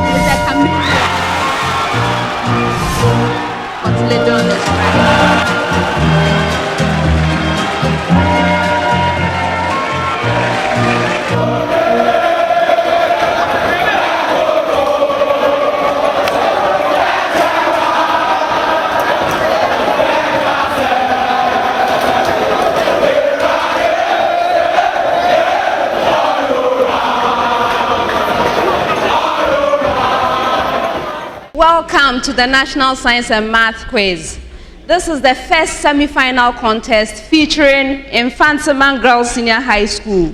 It's a chameleon. Cotyledon is right. Welcome to the National Science and Math Quiz. This is the first semi-final contest featuring Mfantsiman Girls Senior High School,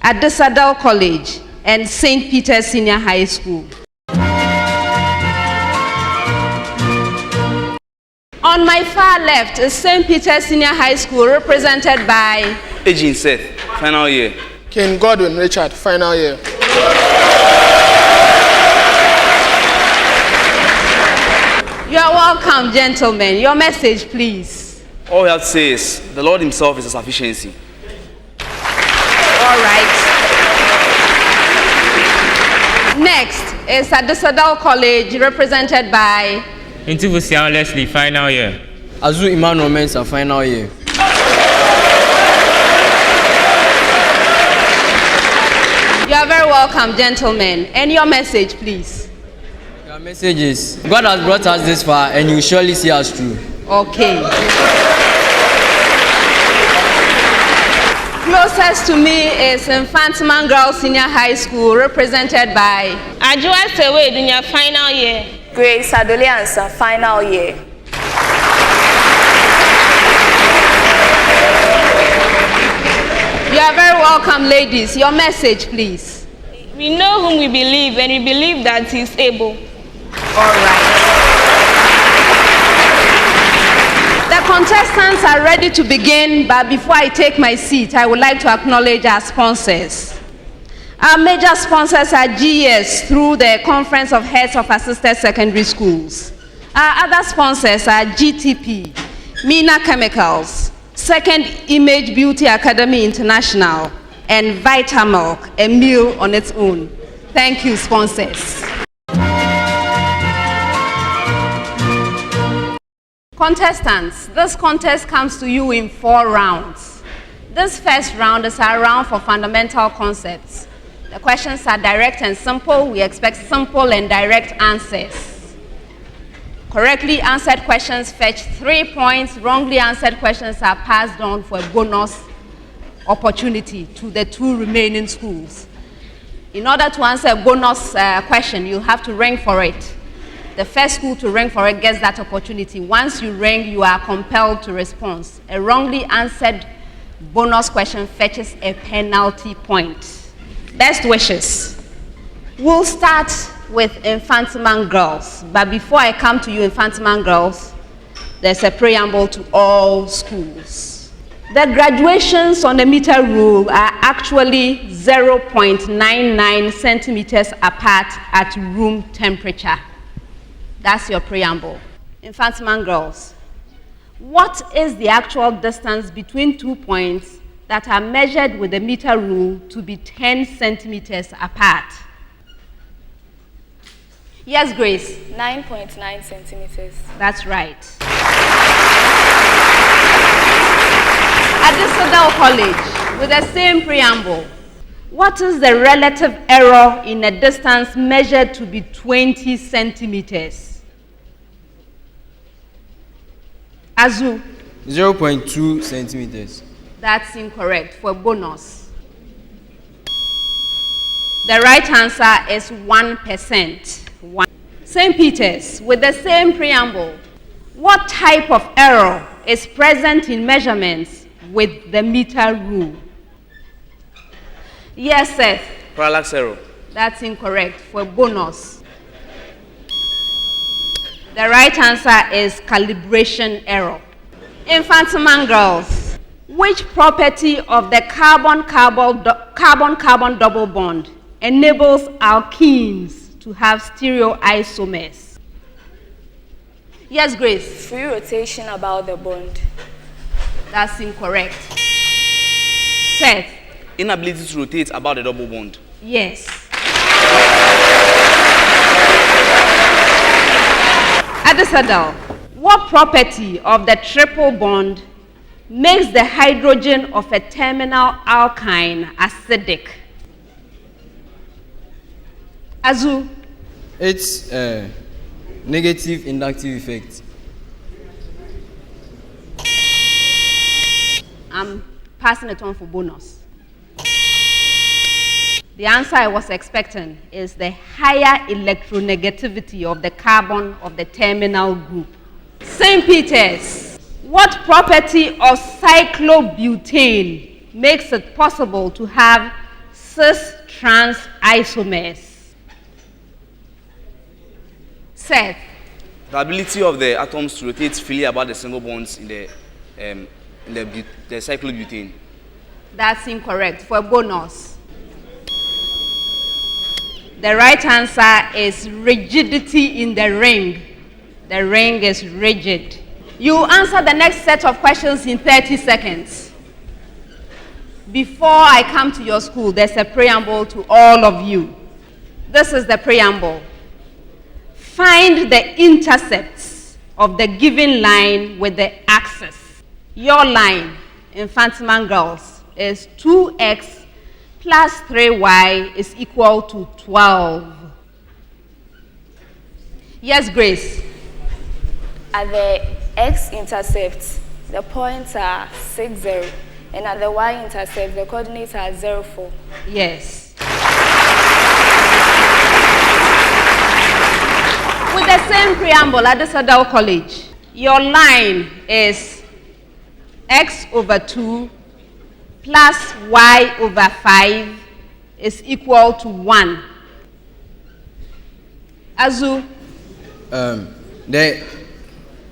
Adisadel College and St. Peter's Senior High School. On my far left is St. Peter's Senior High School, represented by Seth, final year. King Godwin Richard, final year. You are welcome, gentlemen. Your message, please. All we have to say is the Lord himself is a sufficiency. All right. Next is Adisadel College, represented by Nsmq Leslie, final year. Azu Emmanuel Mensa, final year. You are very welcome, gentlemen. And your message, please. Your message is, God has brought us this far and you surely see us through. Okay. Closest to me is Mfantsiman Girls Senior High School, represented by Adisadel in your final year. Adisadel College and St, final year. You are very welcome, ladies. Your message, please. We know whom we believe, and we believe that he is able. All right. The contestants are ready to begin, but before I take my seat, I would like to acknowledge our sponsors. Our major sponsors are GS through the Conference of Heads of Assisted Secondary Schools. Our other sponsors are GTP, Mina Chemicals, Second Image Beauty Academy International, and Vitamilk, a meal on its own. Thank you, sponsors. Contestants, this contest comes to you in 4 rounds. This first round is our round for fundamental concepts. The questions are direct and simple. We expect simple and direct answers. Correctly answered questions fetch 3 points. Wrongly answered questions are passed on for a bonus opportunity to the 2 remaining schools. In order to answer a bonus question, you have to ring for it. The first school to ring for it gets that opportunity. Once you ring, you are compelled to respond. A wrongly answered bonus question fetches a penalty point. Best wishes. We'll start with Mfantsiman Girls. But before I come to you, Mfantsiman Girls, there's a preamble to all schools. The graduations on the meter rule are actually 0.99 centimeters apart at room temperature. That's your preamble. Mfantsiman Girls, what is the actual distance between 2 points that are measured with the meter rule to be 10 centimeters apart? Yes, Grace? 9.9 centimeters. That's right. Adisadel College, with the same preamble, what is the relative error in a distance measured to be 20 centimeters? Azu? 0.2 centimeters. That's incorrect. For a bonus. The right answer is 1%. St. Peter's, with the same preamble, what type of error is present in measurements with the meter rule? Yes, Seth. Parallax error. That's incorrect. For a bonus. The right answer is calibration error. Mfantsiman Girls, which property of the carbon-carbon double bond enables alkenes to have stereoisomers? Yes, Grace? Free rotation about the bond. That's incorrect. Seth? Inability to rotate about the double bond. Yes. Adisadel, what property of the triple bond makes the hydrogen of a terminal alkyne acidic? Azu? It's a negative inductive effect. I'm passing it on for bonus. The answer I was expecting is the higher electronegativity of the carbon of the terminal group. St. Peter's, what property of cyclobutane makes it possible to have cis-trans isomers? Seth. The ability of the atoms to rotate freely about the single bonds in the cyclobutane. That's incorrect. For a bonus. The right answer is rigidity in the ring. The ring is rigid. You answer the next set of questions in 30 seconds. Before I come to your school, there's a preamble to all of you. This is the preamble. Find the intercepts of the given line with the axis. Your line, Mfantsiman Girls, is 2x plus 3y is equal to 12. Yes, Grace. At the x-intercept, the points are 6, 0. And at the y-intercept, the coordinates are 0, 4. Yes. With the same preamble at Adisadel College, your line is x over 2 plus y over 5 is equal to 1. Azu?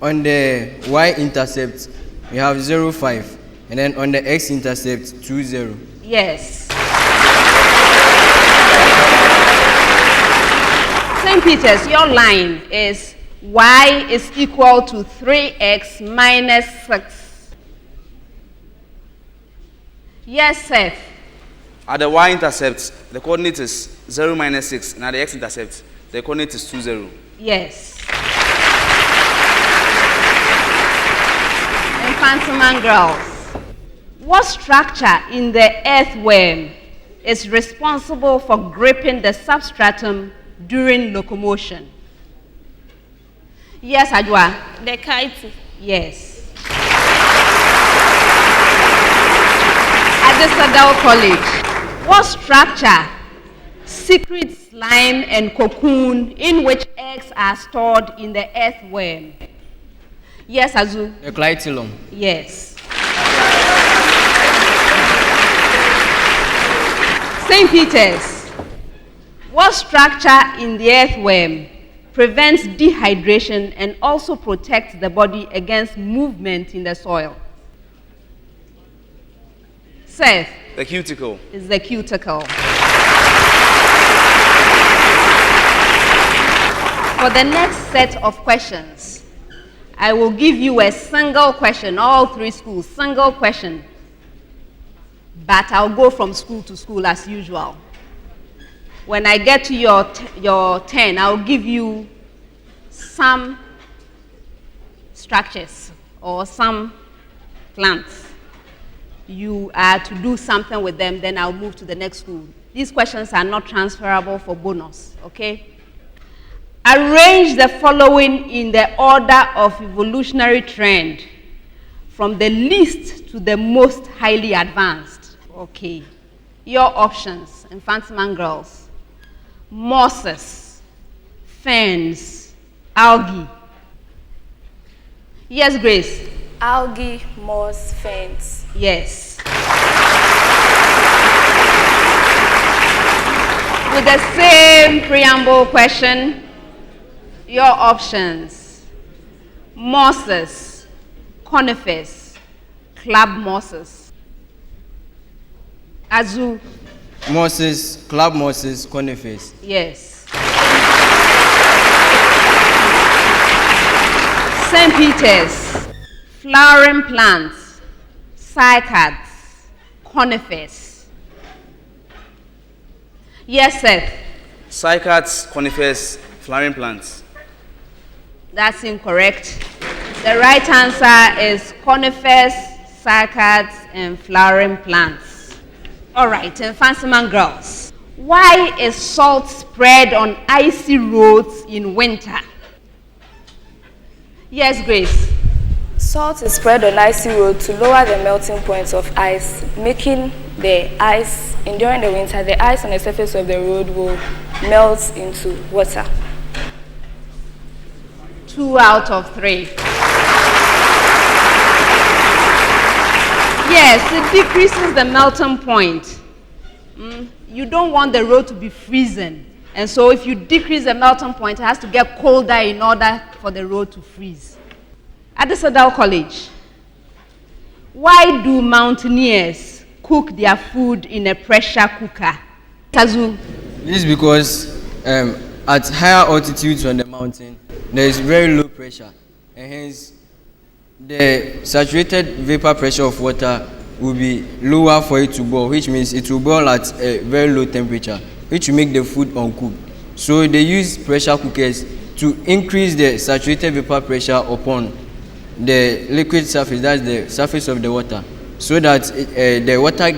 On the y-intercept, we have 0, 5. And then on the x-intercept, 2, 0. Yes. St. Peter's, your line is y is equal to 3x minus 6. Yes, Seth. At the y-intercept, the coordinate is 0 minus 6. And at the x-intercept, the coordinate is 2, 0. Yes. Mfantsiman Girls, what structure in the earthworm is responsible for gripping the substratum during locomotion? Yes, Ajwa. The kite. Yes. Adisadel College, what structure secretes slime and cocoon in which eggs are stored in the earthworm? Yes, Azu. The clitellum. Yes. St. Peter's, what structure in the earthworm prevents dehydration and also protects the body against movement in the soil? Seth. The cuticle. Is the cuticle. For the next set of questions, I will give you a single question, all three schools, single question. But I'll go from school to school as usual. When I get to your turn, I'll give you some structures or some plants. You are to do something with them, then I'll move to the next school. These questions are not transferable for bonus, okay? Arrange the following in the order of evolutionary trend, from the least to the most highly advanced. Okay. Your options, Mfantsiman Girls: mosses, ferns, algae. Yes, Grace. Algae, moss, ferns. Yes. With the same preamble question, your options: mosses, conifers, club mosses. Azu. Mosses, club mosses, conifers. Yes. St. Peter's, flowering plants, cycads, conifers. Yes, sir. Cycads, conifers, flowering plants. That's incorrect. The right answer is conifers, cycads, and flowering plants. All right, Mfantsiman Girls. Why is salt spread on icy roads in winter? Yes, Grace. Salt is spread on icy road to lower the melting point of ice, making the ice, during the winter, the ice on the surface of the road will melt into water. 2 out of 3. Yes, it decreases the melting point. You don't want the road to be freezing. And so if you decrease the melting point, it has to get colder in order for the road to freeze. Adisadel College. Why do mountaineers cook their food in a pressure cooker? Kazu. This is because at higher altitudes on the mountain, there is very low pressure, and hence the saturated vapor pressure of water will be lower for it to boil, which means it will boil at a very low temperature, which will make the food uncooked. So they use pressure cookers to increase the saturated vapor pressure upon the liquid surface, that's the surface of the water, so that the water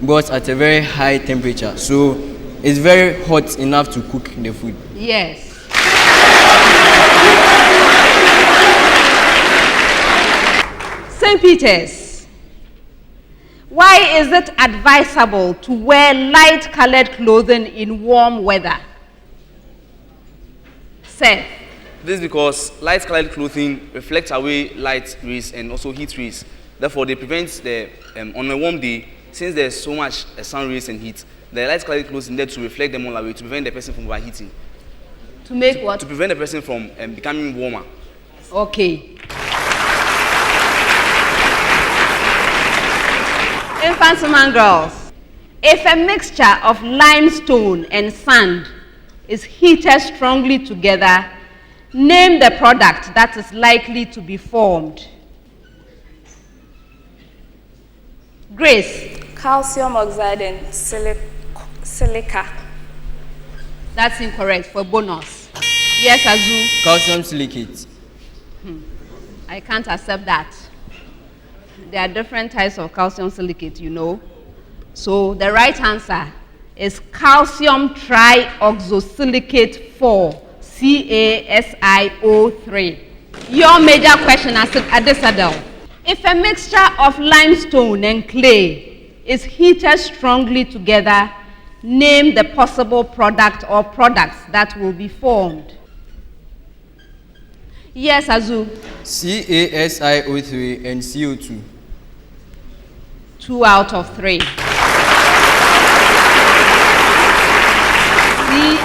boils at a very high temperature. So it's very hot enough to cook the food. Yes. St. Peter's. Why is it advisable to wear light-colored clothing in warm weather? Seth. This is because light-colored clothing reflects away light rays and also heat rays. Therefore, they prevent the, on a warm day, since there's so much sun rays and heat, the light-colored clothing there to reflect them all away to prevent the person from overheating. To make what? To prevent the person from becoming warmer. Okay. Mfantsiman Girls. If a mixture of limestone and sand is heated strongly together, name the product that is likely to be formed. Grace. Calcium oxide and silica. That's incorrect for bonus. Yes, Azu. Calcium silicate. I can't accept that. There are different types of calcium silicate, you know. So the right answer is calcium trioxosilicate 4, CaSiO3. Your major question is Adisadel. If a mixture of limestone and clay is heated strongly together, name the possible product or products that will be formed. Yes, Azu. CaSiO3 and CO2. 2 out of 3.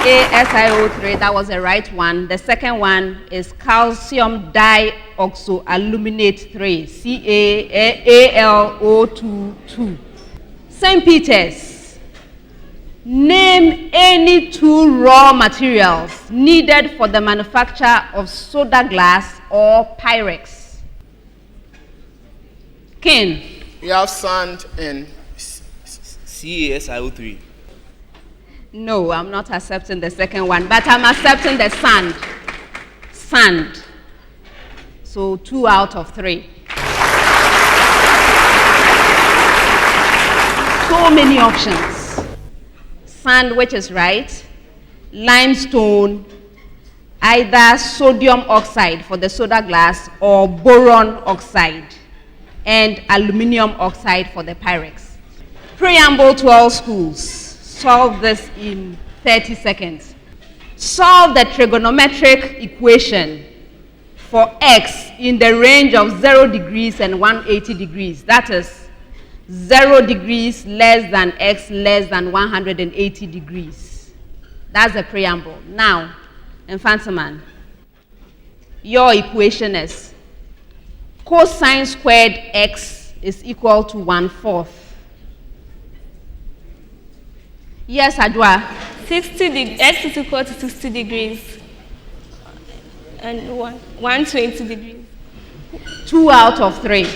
CaSiO3, that was the right one. The second one is calcium dioxoaluminate 3, CaAlO2. St. Peter's. Name any 2 raw materials needed for the manufacture of soda glass or Pyrex. Ken. We have sand and CaSiO3. No, I'm not accepting the second one, but I'm accepting the sand. Sand. So 2 out of 3. So many options. Sand, which is right. Limestone, either sodium oxide for the soda glass or boron oxide, and aluminium oxide for the Pyrex. Preamble to all schools. Solve this in 30 seconds. Solve the trigonometric equation for x in the range of 0 degrees and 180 degrees. That is 0 degrees less than x less than 180 degrees. That's the preamble. Now, Mfantsiman, your equation is cosine squared x is equal to 1/4. Yes, Adwa. 60 x is equal to 60 degrees and 120 degrees. 2 out of 3.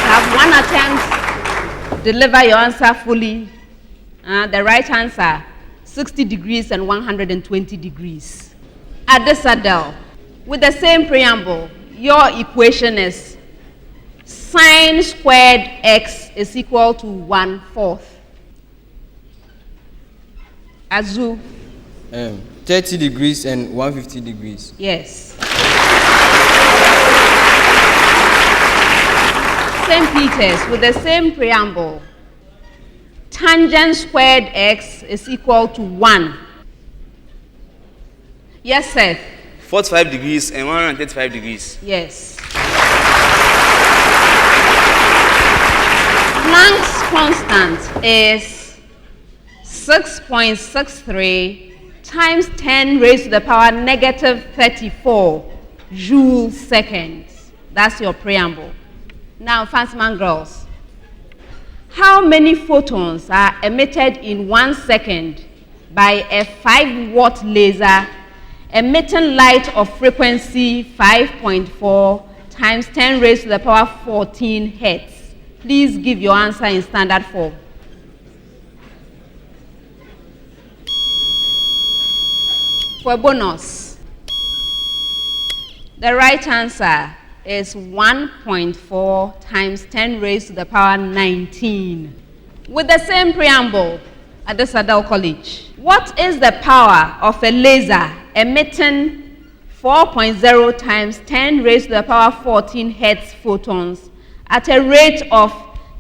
Have one attempt Deliver your answer fully. The right answer, 60 degrees and 120 degrees. Adisadel, with the same preamble, your equation is sine squared x is equal to 1/4. Azu. 30 degrees and 150 degrees. Yes. St. Peter's, with the same preamble, tangent squared x is equal to 1. Yes, sir. 45 degrees and 135 degrees. Yes. Planck's constant is 6.63 times 10 raised to the power negative 34 joules seconds. That's your preamble. Now, Mfantsiman Girls, how many photons are emitted in 1 second by a 5-watt laser emitting light of frequency 5.4 times 10 raised to the power 14 hertz? Please give your answer in standard form. For a bonus, the right answer is 1.4 times 10 raised to the power 19. With the same preamble, Adisadel College, what is the power of a laser emitting 4.0 times 10 raised to the power 14 hertz photons at a rate of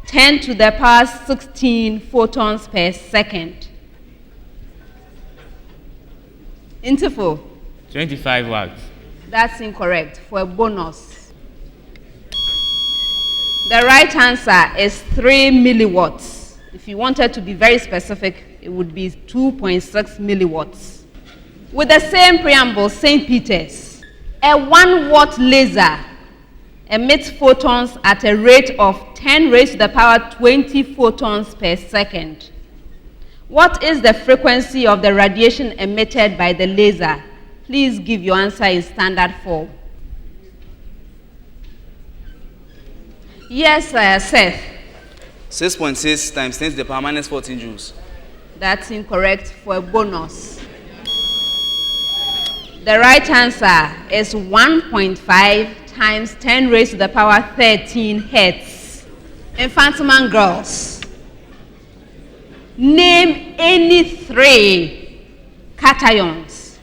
10 to the power 16 photons per second? Interfo. 25 watts. That's incorrect. For a bonus, the right answer is 3 milliwatts. If you wanted to be very specific, it would be 2.6 milliwatts. With the same preamble, St. Peter's, a 1-watt laser emits photons at a rate of 10 raised to the power 20 photons per second. What is the frequency of the radiation emitted by the laser? Please give your answer in standard form. Yes, Seth. 6.6 times 10 to the power minus 14 joules. That's incorrect. For a bonus, the right answer is 1.5 times 10 raised to the power 13 hertz. Mfantsiman Girls, name any 3 cations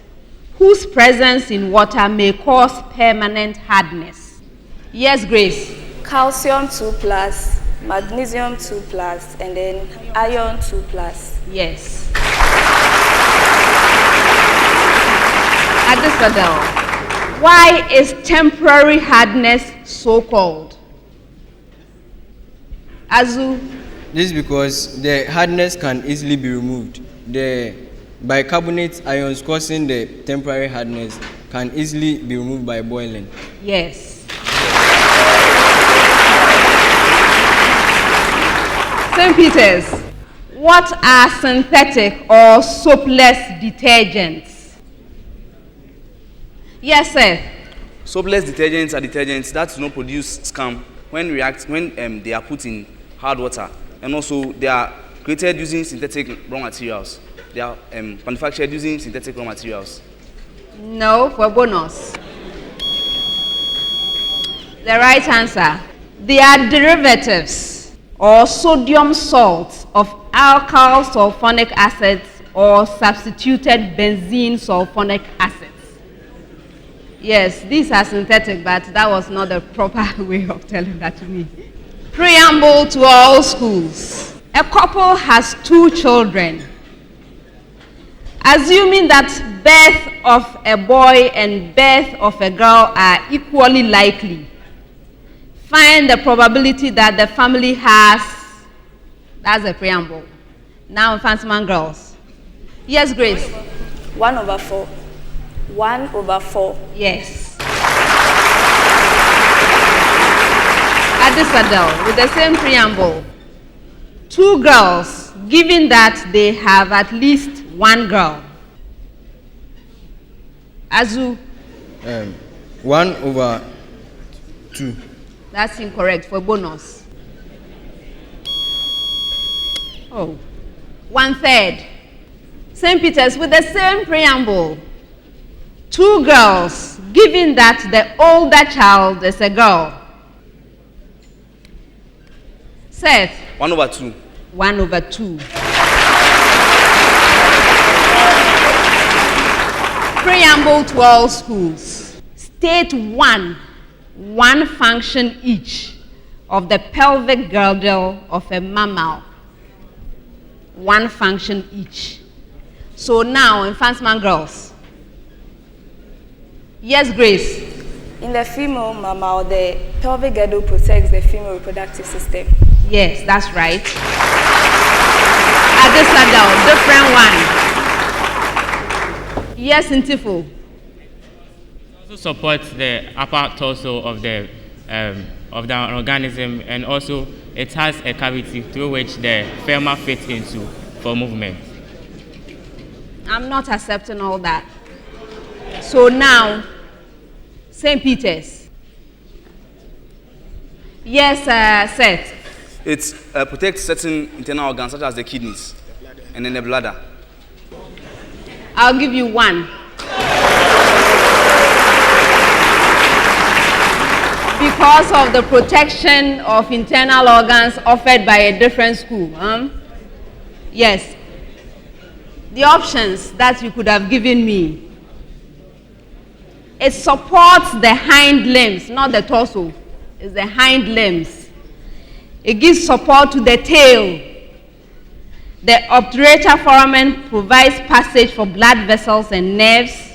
whose presence in water may cause permanent hardness. Yes, Grace. Calcium 2+, magnesium 2+, and then iron 2+. Yes. Adisadel, why is temporary hardness so called? Azu. This is because the hardness can easily be removed. The bicarbonate ions causing the temporary hardness can easily be removed by boiling. Yes. St. Peter's, what are synthetic or soapless detergents? Yes, sir. Soapless detergents are detergents that do not produce scum when they are put in hard water, and also they are created using synthetic raw materials. They are manufactured using synthetic raw materials. No, for a bonus. The right answer, they are derivatives or sodium salts of alkyl sulfonic acids or substituted benzene sulfonic acids. Yes, these are synthetic, but that was not the proper way of telling that to me. Preamble to all schools. A couple has 2 children. Assuming that birth of a boy and birth of a girl are equally likely, find the probability that the family has. That's the preamble. Now, Mfantsiman Girls. Yes, Grace. 1/4. 1/4. Yes. Adisadel, with the same preamble. 2 girls, given that they have at least 1 girl. Azu. 1/2. That's incorrect. For bonus. Oh, 1/3. St. Peter's with the same preamble. 2 girls, given that the older child is a girl. Seth. 1/2. 1/2. Preamble to all schools. State one function each of the pelvic girdle of a mammal. One function each. So now, Mfantsiman Girls. Yes, Grace. In the female mammal, the pelvic girdle protects the female reproductive system. Yes, that's right. Adisadel, different one. Yes, Ntifo. Also supports the upper torso of the organism, and also it has a cavity through which the femur fits into for movement. I'm not accepting all that. So now, St. Peter's. Yes, Seth. It protects certain internal organs such as the kidneys and then the bladder. I'll give you 1. Because of the protection of internal organs offered by a different school. Yes. The options that you could have given me. It supports the hind limbs, not the torso. It's the hind limbs. It gives support to the tail. The obturator foramen provides passage for blood vessels and nerves,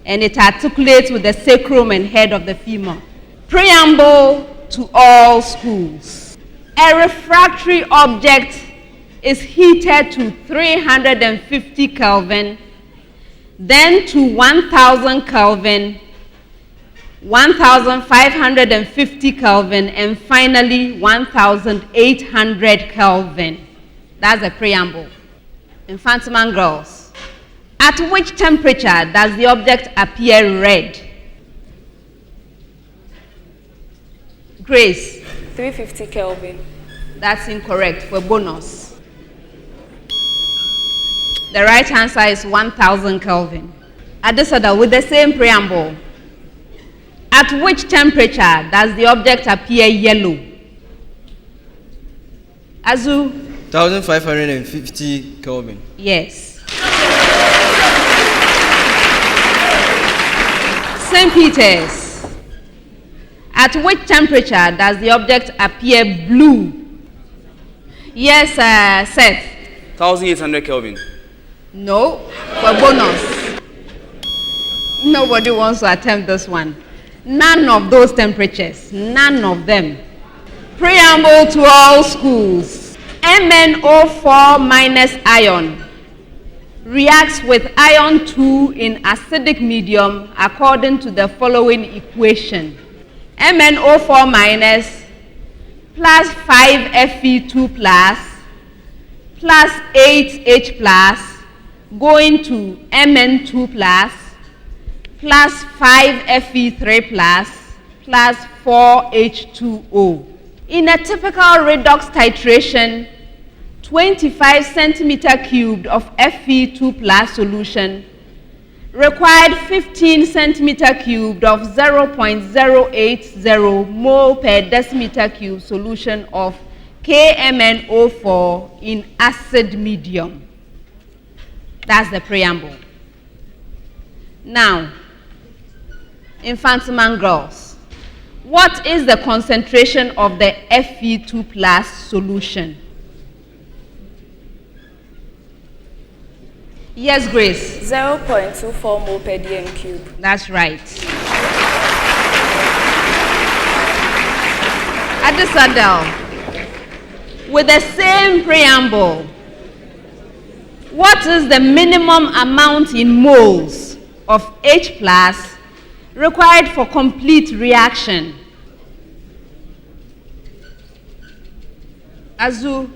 and it articulates with the sacrum and head of the femur. Preamble to all schools. A refractory object is heated to 350 Kelvin, then to 1000 Kelvin, 1550 Kelvin, and finally 1800 Kelvin. That's the preamble. Mfantsiman Girls. At which temperature does the object appear red? Grace. 350 Kelvin. That's incorrect for bonus. The right answer is 1000 Kelvin. Adisadel with the same preamble. At which temperature does the object appear yellow? Azu. 1550 Kelvin. Yes. St. Peter's. At which temperature does the object appear blue? Yes, Seth. 1800 Kelvin. No, for bonus. Nobody wants to attempt this one. None of those temperatures, none of them. Preamble to all schools. MnO4 minus ion reacts with ion 2 in acidic medium according to the following equation. MnO4 minus plus 5Fe2 plus 8H plus going to Mn2 plus 5Fe3 plus 4H2O. In a typical redox titration, 25 centimeter cubed of Fe2 plus solution required 15 centimeter cubed of 0.080 mole per decimeter cube solution of KMnO4 in acid medium. That's the preamble. Now, Mfantsiman Girls, what is the concentration of the Fe2 plus solution? Yes, Grace. 0.24 mole per dm cube. That's right. Adisadel, with the same preamble, what is the minimum amount in moles of H plus required for complete reaction? Azu.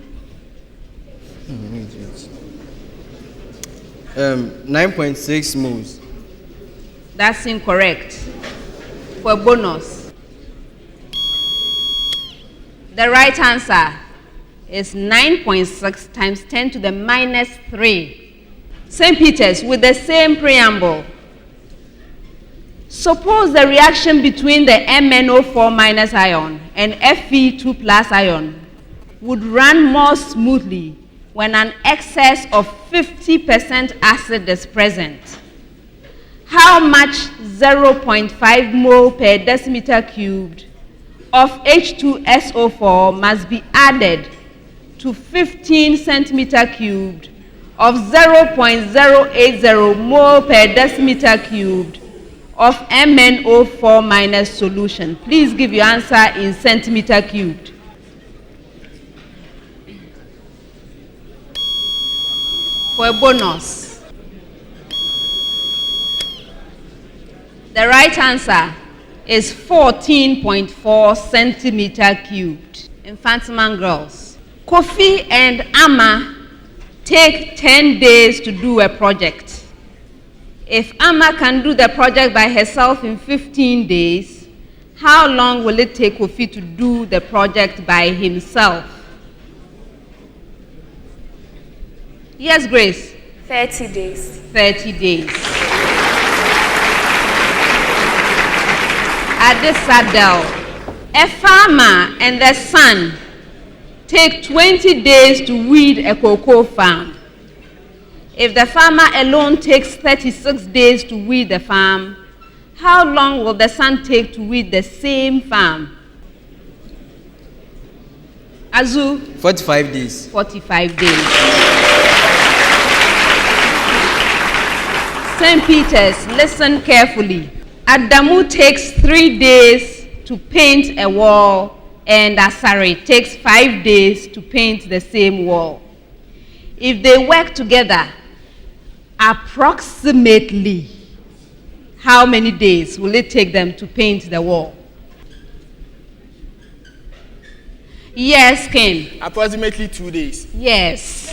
9.6 moles. That's incorrect. For bonus. The right answer is 9.6 times 10 to the minus 3. St. Peter's, with the same preamble. Suppose the reaction between the MnO4 minus ion and Fe2 plus ion would run more smoothly when an excess of 50% acid is present. How much 0.5 mole per decimeter cubed of H2SO4 must be added to 15 centimeter cubed of 0.080 mole per decimeter cubed of MnO4 minus solution? Please give your answer in centimeter cubed. For a bonus, the right answer is 14.4 centimeter cubed. Mfantsiman Girls. Kofi and Amma take 10 days to do a project. If Amma can do the project by herself in 15 days, how long will it take Kofi to do the project by himself? Yes, Grace? 30 days. 30 days. Adisadel. A farmer and the son take 20 days to weed a cocoa farm. If the farmer alone takes 36 days to weed the farm, how long will the son take to weed the same farm? Azu? 45 days. 45 days. St. Peter's, listen carefully. Adamu takes 3 days to paint a wall, and Asare takes 5 days to paint the same wall. If they work together, approximately how many days will it take them to paint the wall? Yes, Ken? Approximately 2 days. Yes.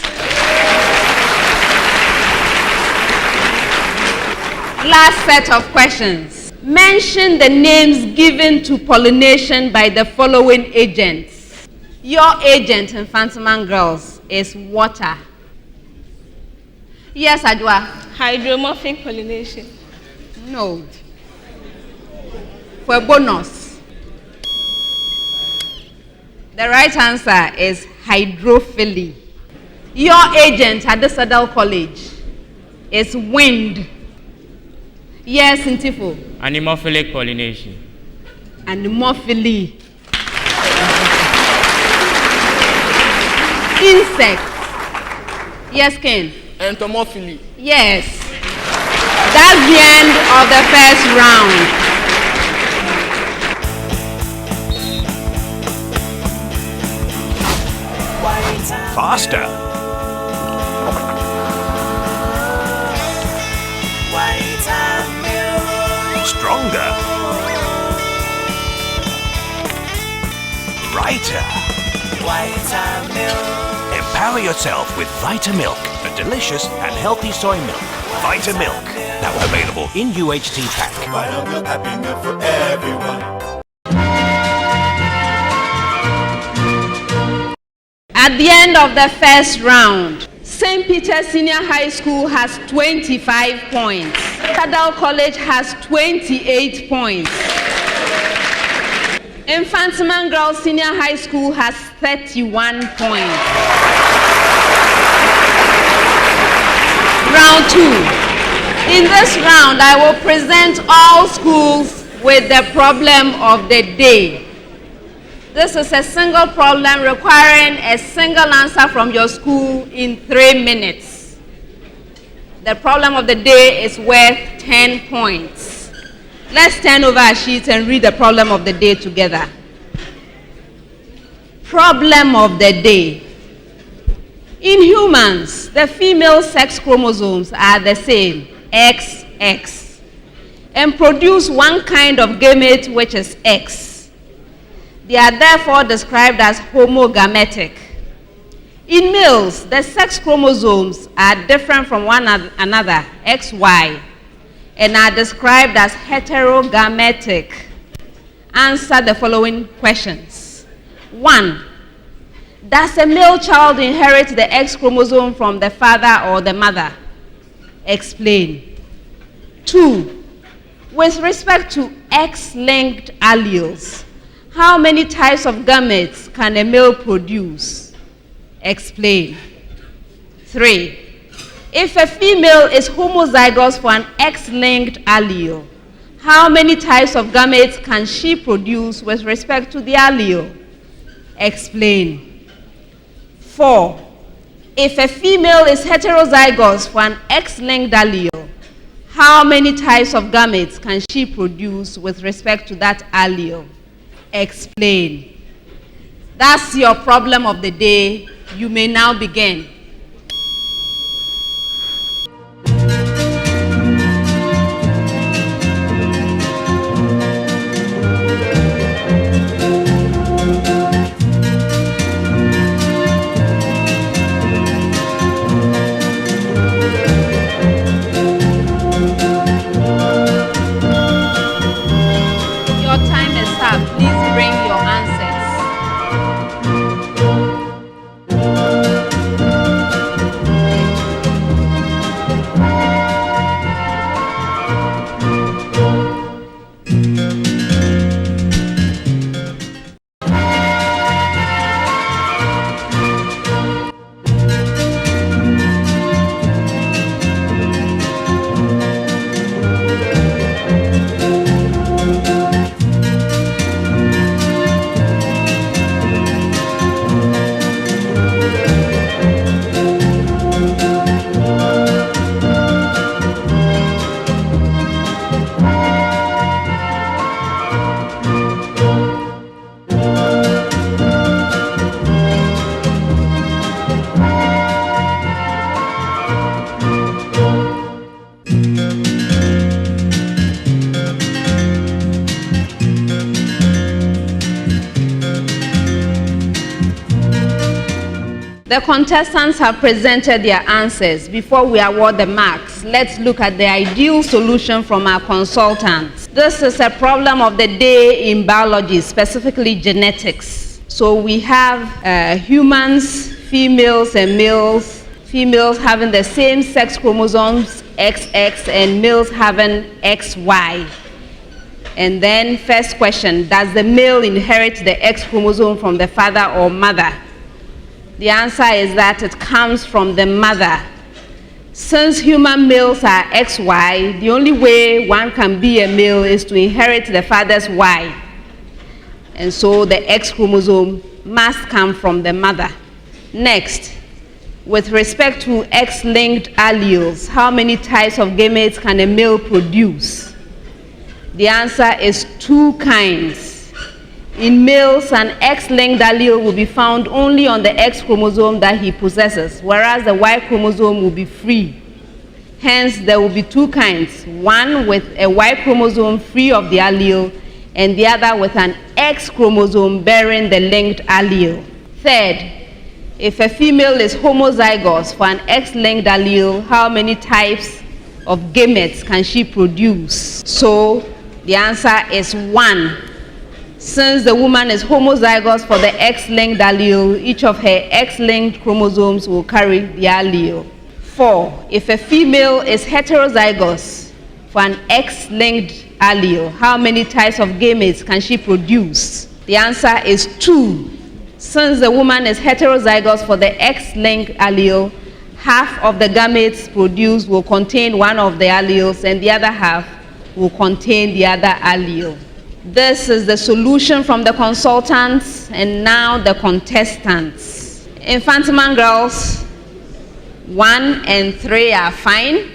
Last set of questions. Mention the names given to pollination by the following agents. Your agent in Mfantsiman Girls is water. Yes, Adwa. Hydromorphic pollination. No. For a bonus, the right answer is hydrophily. Your agent at Adisadel College is wind. Yes, Ntifo. Anemophilic pollination. Anemophily. Insects. Yes, Ken. Entomophily. Yes. That's the end of the first round. Faster. Stronger. Brighter. Empower yourself with Vitamilk, a delicious and healthy soy milk. Vitamilk, now available in UHT pack. Vitamilk, happy milk for everyone. At the end of the first round, St. Peter's Senior High School has 25 points. Adisadel College has 28 points. Mfantsiman Girls Senior High School has 31 points. Round 2. In this round, I will present all schools with the problem of the day. This is a single problem requiring a single answer from your school in 3 minutes. The problem of the day is worth 10 points. Let's turn over our sheets and read the problem of the day together. Problem of the day. In humans, the female sex chromosomes are the same, XX, and produce one kind of gamete which is X. They are therefore described as homogametic. In males, the sex chromosomes are different from one another, XY, and are described as heterogametic. Answer the following questions. 1. Does a male child inherit the X chromosome from the father or the mother? Explain. 2. With respect to X-linked alleles, how many types of gametes can a male produce? Explain. 3. If a female is homozygous for an X-linked allele, how many types of gametes can she produce with respect to the allele? Explain. 4. If a female is heterozygous for an X-linked allele, how many types of gametes can she produce with respect to that allele? Explain. That's your problem of the day. You may now begin. The contestants have presented their answers. Before we award the marks, let's look at the ideal solution from our consultants. This is a problem of the day in biology, specifically genetics. So we have humans, females and males, females having the same sex chromosomes, XX, and males having XY. And then first question, does the male inherit the X chromosome from the father or mother? The answer is that it comes from the mother. Since human males are XY, the only way one can be a male is to inherit the father's Y. And so the X chromosome must come from the mother. Next, with respect to X-linked alleles, how many types of gametes can a male produce? The answer is 2 kinds. In males, an X-linked allele will be found only on the X chromosome that he possesses, whereas the Y chromosome will be free. Hence, there will be 2 kinds, one with a Y chromosome free of the allele, and the other with an X chromosome bearing the linked allele. Third, if a female is homozygous for an X-linked allele, how many types of gametes can she produce? So, the answer is 1. Since the woman is homozygous for the X-linked allele, each of her X-linked chromosomes will carry the allele. 4. If a female is heterozygous for an X-linked allele, how many types of gametes can she produce? The answer is 2. Since the woman is heterozygous for the X-linked allele, half of the gametes produced will contain one of the alleles and the other half will contain the other allele. This is the solution from the consultants, and now the contestants. Mfantsiman Girls 1 and 3 are fine.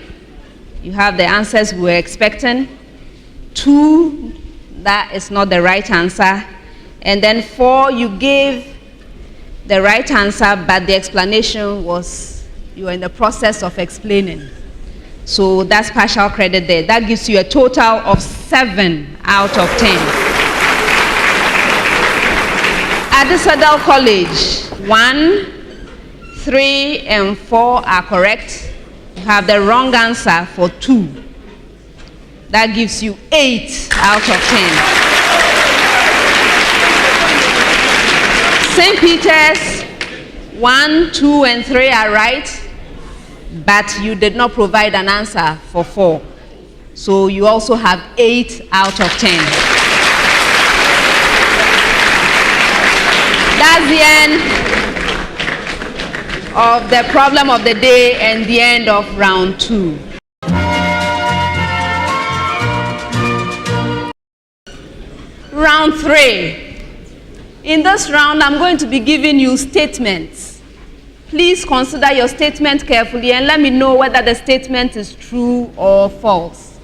You have the answers we were expecting. 2, that is not the right answer. And then 4, you gave the right answer, but the explanation was you were in the process of explaining. So that's partial credit there. That gives you a total of 7 out of 10. Adisadel College, 1, 3, and 4 are correct. You have the wrong answer for 2. That gives you 8 out of 10. St. Peter's, 1, 2, and 3 are right, but you did not provide an answer for 4. So you also have 8 out of 10. That's the end of the problem of the day and the end of round 2. Round 3. In this round, I'm going to be giving you statements. Please consider your statement carefully and let me know whether the statement is true or false.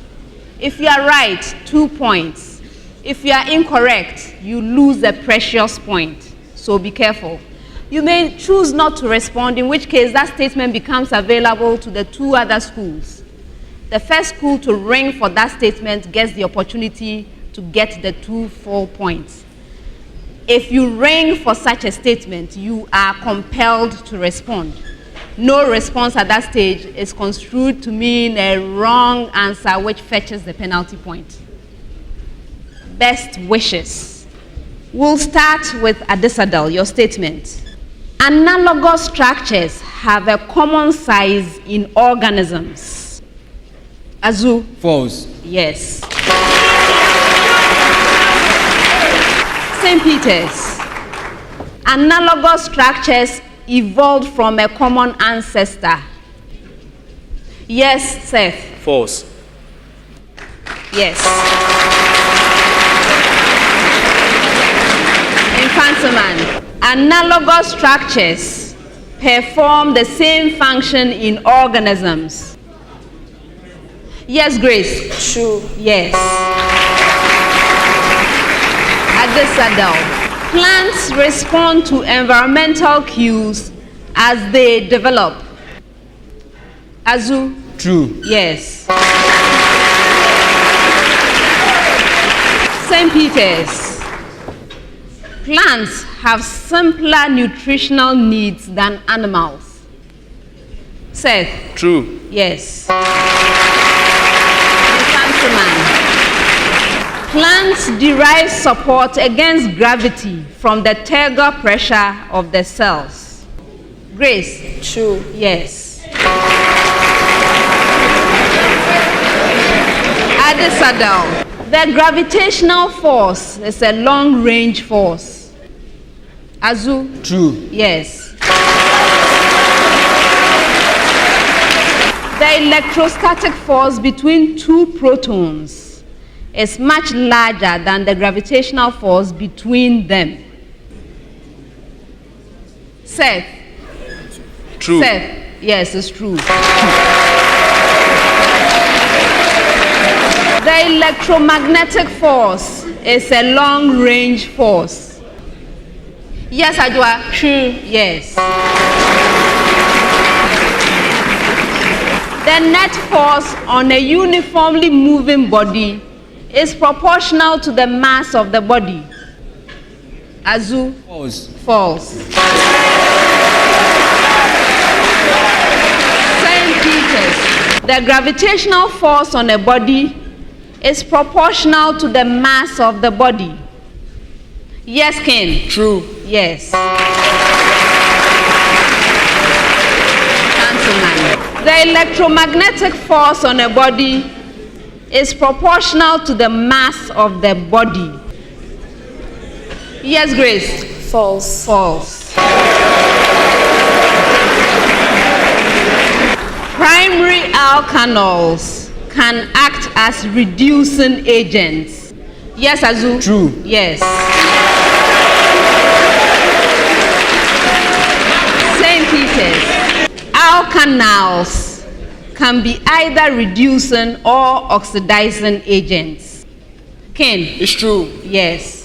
If you are right, 2 points. If you are incorrect, you lose a precious point. So be careful. You may choose not to respond, in which case that statement becomes available to the 2 other schools. The first school to ring for that statement gets the opportunity to get the 2 full points. If you ring for such a statement, you are compelled to respond. No response at that stage is construed to mean a wrong answer which fetches the penalty point. Best wishes. We'll start with Adisadel, your statement. Analogous structures have a common size in organisms. Azu? False. Yes. St. Peter's. Analogous structures evolved from a common ancestor. Yes, Seth. False. Yes. Mfantsiman. Analogous structures perform the same function in organisms. Yes, Grace. True. Yes. Adisadel. Plants respond to environmental cues as they develop. Azu? True. Yes. St. Peter's. Plants have simpler nutritional needs than animals. Seth? True. Yes. Plants derive support against gravity from the turgor pressure of the cells. Grace? True. Yes. Adisadel. The gravitational force is a long-range force. Azu? True. Yes. The electrostatic force between 2 protons is much larger than the gravitational force between them. Seth? True. Seth? Yes, it's true. The electromagnetic force is a long-range force. Yes, Adwa? True. Yes. The net force on a uniformly moving body is proportional to the mass of the body. Azu? False. False. St. Peter's. The gravitational force on a body is proportional to the mass of the body. Yes, Ken? True. Yes. The electromagnetic force on a body is proportional to the mass of the body. Yes, Grace? False. False. Primary alkanols can act as reducing agents. Yes, Azu? True. Yes. St. Peter's. Alkanals can be either reducing or oxidizing agents. Ken? It's true. Yes.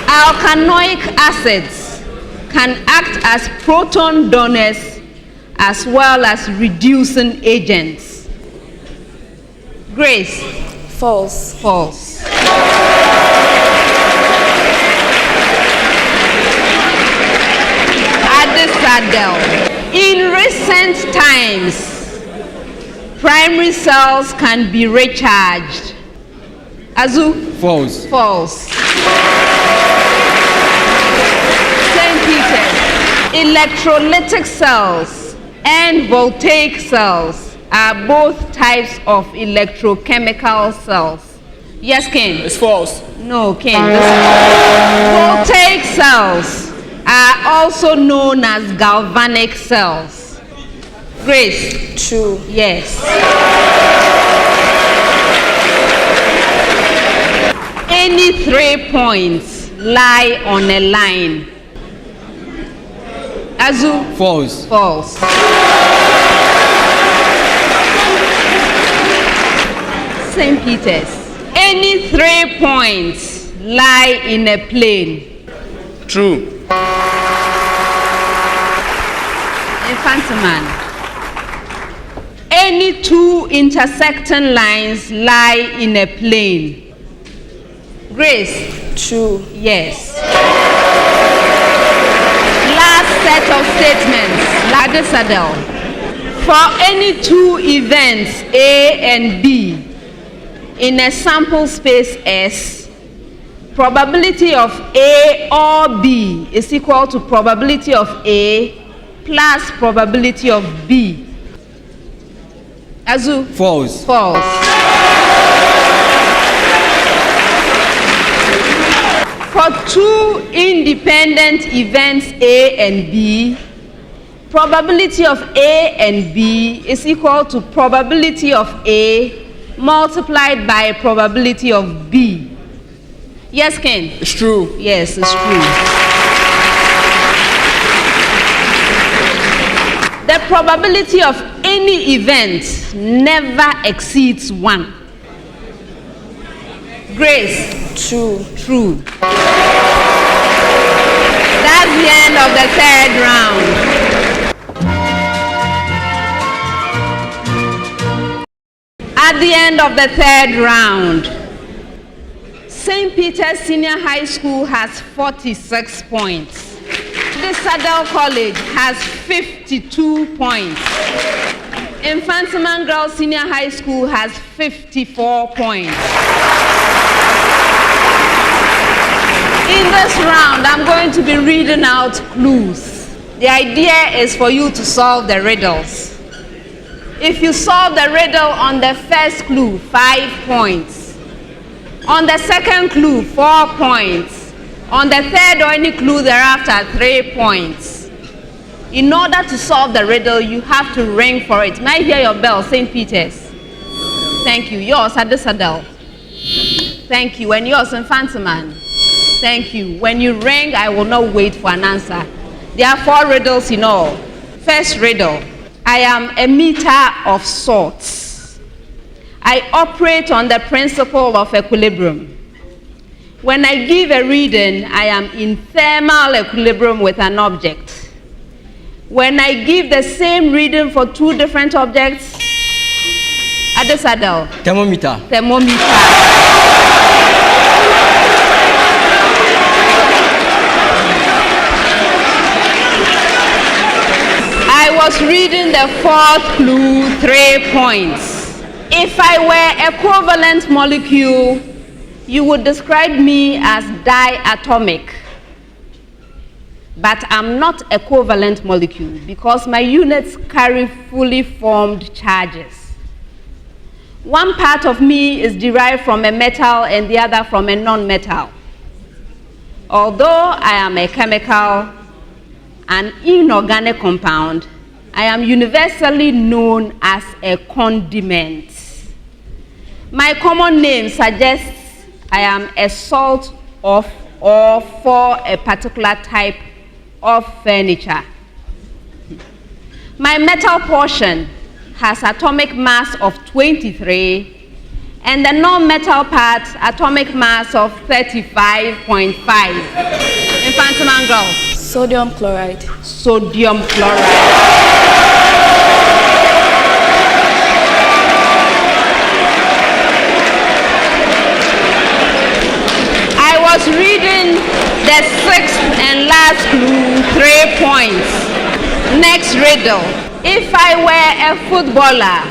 Alkanoic acids can act as proton donors as well as reducing agents. Grace? False. False. Adisadel. In recent times, primary cells can be recharged. Azu? False. False. Electrolytic cells and voltaic cells are both types of electrochemical cells. Yes, Ken? It's false. No, Ken. Voltaic cells are also known as galvanic cells. Grace? True. Yes. Any 3 points lie on a line. Azu? False. False. St. Peter's. Any 3 points lie in a plane. True. Mfantsiman. Any 2 intersecting lines lie in a plane. Grace? True. Yes. Last set of statements. Adisadel. For any 2 events, A and B, in a sample space S, probability of A or B is equal to probability of A plus probability of B. Azu? False. False. For 2 independent events A and B, probability of A and B is equal to probability of A multiplied by probability of B. Yes, Ken? It's true. Yes, it's true. The probability of any event never exceeds 1. Grace? True. True. That's the end of the 3rd round. At the end of the 3rd round, St. Peter's Senior High School has 46 points. Adisadel College has 52 points. Mfantsiman Girls Senior High School has 54 points. In this round, I'm going to be reading out clues. The idea is for you to solve the riddles. If you solve the riddle on the first clue, 5 points. On the second clue, 4 points. On the third or any clue thereafter, 3 points. In order to solve the riddle, you have to ring for it. May I hear your bell, St. Peter's? Thank you. Yours, Adisadel. Thank you. And yours, Mfantsiman. Thank you. When you ring, I will not wait for an answer. There are 4 riddles in all. First riddle. I am a meter of sorts. I operate on the principle of equilibrium. When I give a reading, I am in thermal equilibrium with an object. When I give the same reading for 2 different objects, Adisadel. Thermometer. Thermometer. I was reading the 4th clue, 3 points. If I were a covalent molecule, you would describe me as diatomic. But I'm not a covalent molecule because my units carry fully formed charges. One part of me is derived from a metal and the other from a non-metal. Although I am a chemical, an inorganic compound, I am universally known as a condiment. My common name suggests I am a salt of or for a particular type of furniture. My metal portion has atomic mass of 23 and the non-metal part atomic mass of 35.5. Mfantsiman Girls. Sodium chloride. Sodium chloride. I was reading the 6th and last clue, 3 points. Next riddle. If I were a footballer,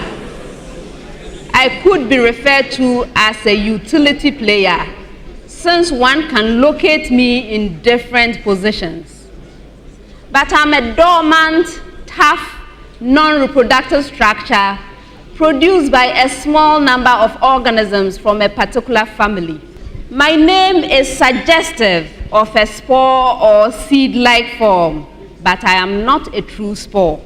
I could be referred to as a utility player, since one can locate me in different positions. but I'm a dormant, tough, non-reproductive structure produced by a small number of organisms from a particular family. My name is suggestive of a spore or seed-like form, but I am not a true spore.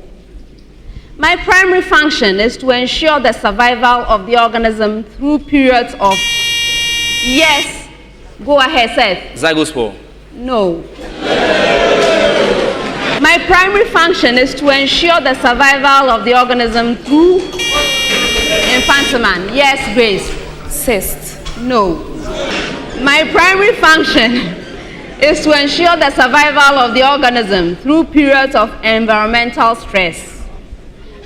My primary function is to ensure the survival of the organism through periods of... Yes, go ahead, Seth. Zygospore. No. My primary function is to ensure the survival of the organism through Mfantsiman. Yes, Grace. Cyst. No. My primary function is to ensure the survival of the organism through periods of environmental stress.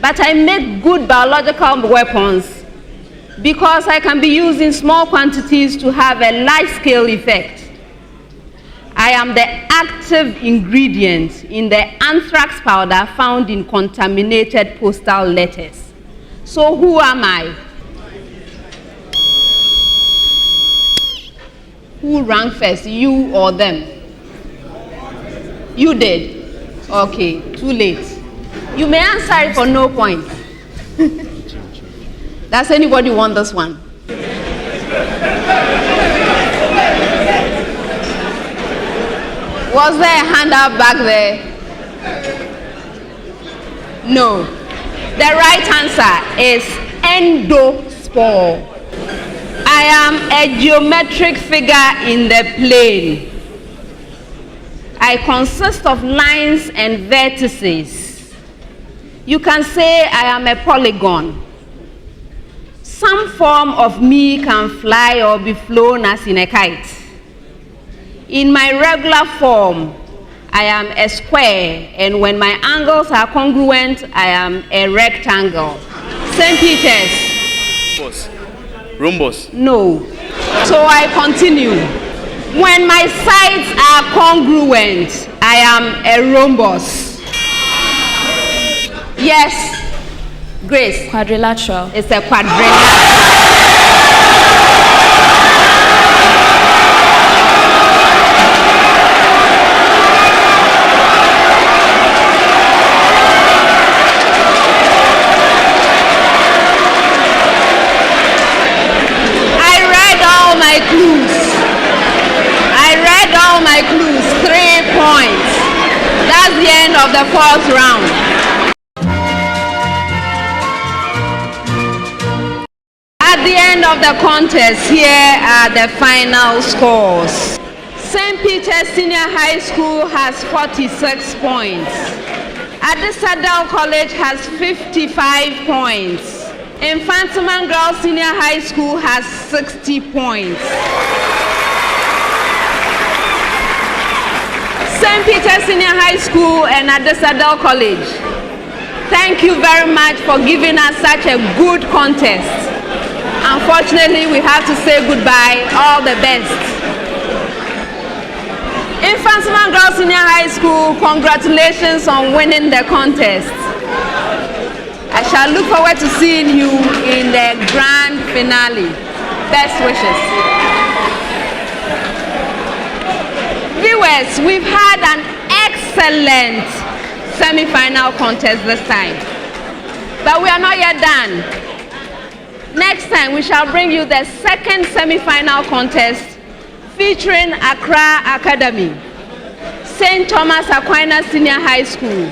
But I make good biological weapons because I can be used in small quantities to have a large-scale effect. I am the active ingredient in the anthrax powder found in contaminated postal letters. So who am I? Who rang first, you or them? You did? Okay, too late. You may answer it for no point. Does anybody want this one? Was there a hand up back there? No. The right answer is endospore. I am a geometric figure in the plane. I consist of lines and vertices. You can say I am a polygon. Some form of me can fly or be flown as in a kite. In my regular form, I am a square, and when my angles are congruent, I am a rectangle. St. Peter's. Rhombus. No. So I continue. When my sides are congruent, I am a rhombus. Yes, Grace. Quadrilateral. It's a quadrilateral. My clues, 3 points. That's the end of the 4th round. At the end of the contest, here are the final scores. St. Peter's Senior High School has 46 points. Adisadel College has 55 points. Mfantsiman Girls Senior High School has 60 points. St. Peter's Senior High School and Adisadel College, thank you very much for giving us such a good contest. Unfortunately, we have to say goodbye. All the best. Mfantsiman Girls Senior High School, congratulations on winning the contest. I shall look forward to seeing you in the grand finale. Best wishes. Viewers, we've had an excellent semi-final contest this time, but we are not yet done. Next time, we shall bring you the second semi-final contest featuring Accra Academy, St. Thomas Aquinas Senior High School,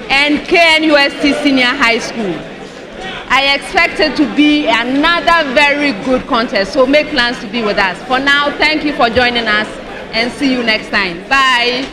and KNUST Senior High School. I expect it to be another very good contest, so make plans to be with us. For now, thank you for joining us, and see you next time. Bye.